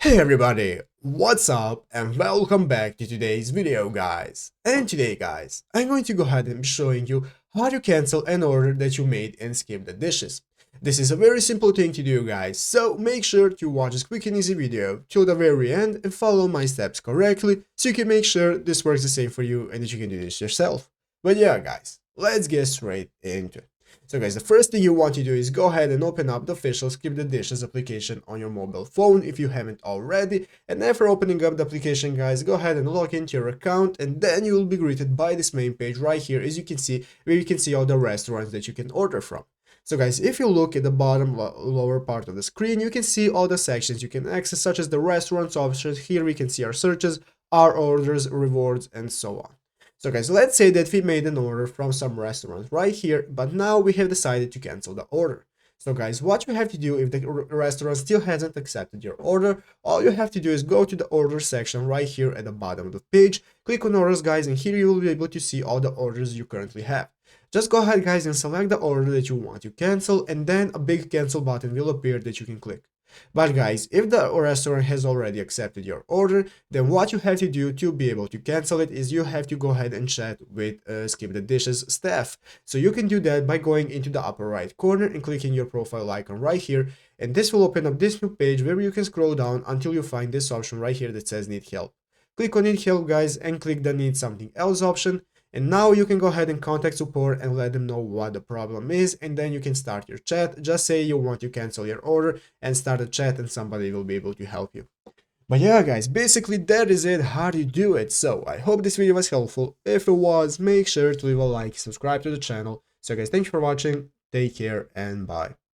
Hey everybody, what's up and welcome back to today's video guys. And today guys, I'm going to go ahead and be showing you how to cancel an order that you made and skip the dishes. This is a very simple thing to do guys, so make sure to watch this quick and easy video till the very end and follow my steps correctly so you can make sure this works the same for you and that you can do this yourself. But yeah guys, let's get straight into it. So guys, the first thing you want to do is go ahead and open up the official Skip the Dishes application on your mobile phone if you haven't already. And after opening up the application guys, go ahead and log into your account and then you will be greeted by this main page right here as you can see, where you can see all the restaurants that you can order from. So guys, if you look at the bottom lower part of the screen, you can see all the sections you can access such as the restaurants options. Here we can see our searches, our orders, rewards, and so on. So guys, let's say that we made an order from some restaurant right here, but now we have decided to cancel the order. So guys, what you have to do if the restaurant still hasn't accepted your order, all you have to do is go to the order section right here at the bottom of the page, click on orders guys, and here you will be able to see all the orders you currently have. Just go ahead guys and select the order that you want to cancel, and then a big cancel button will appear that you can click. But guys, if the restaurant has already accepted your order, then what you have to do to be able to cancel it is you have to go ahead and chat with Skip the Dishes staff. So you can do that by going into the upper right corner and clicking your profile icon right here, and this will open up this new page where you can scroll down until you find this option right here that says need help. Click on need help guys and click the need something else option. And now you can go ahead and contact support and let them know what the problem is, and then you can start your chat. Just say you want to cancel your order and start a chat and somebody will be able to help you. But yeah guys, basically that is it, how do you do it. So I hope this video was helpful. If it was, make sure to leave a like, subscribe to the channel. So guys, thank you for watching, take care and bye.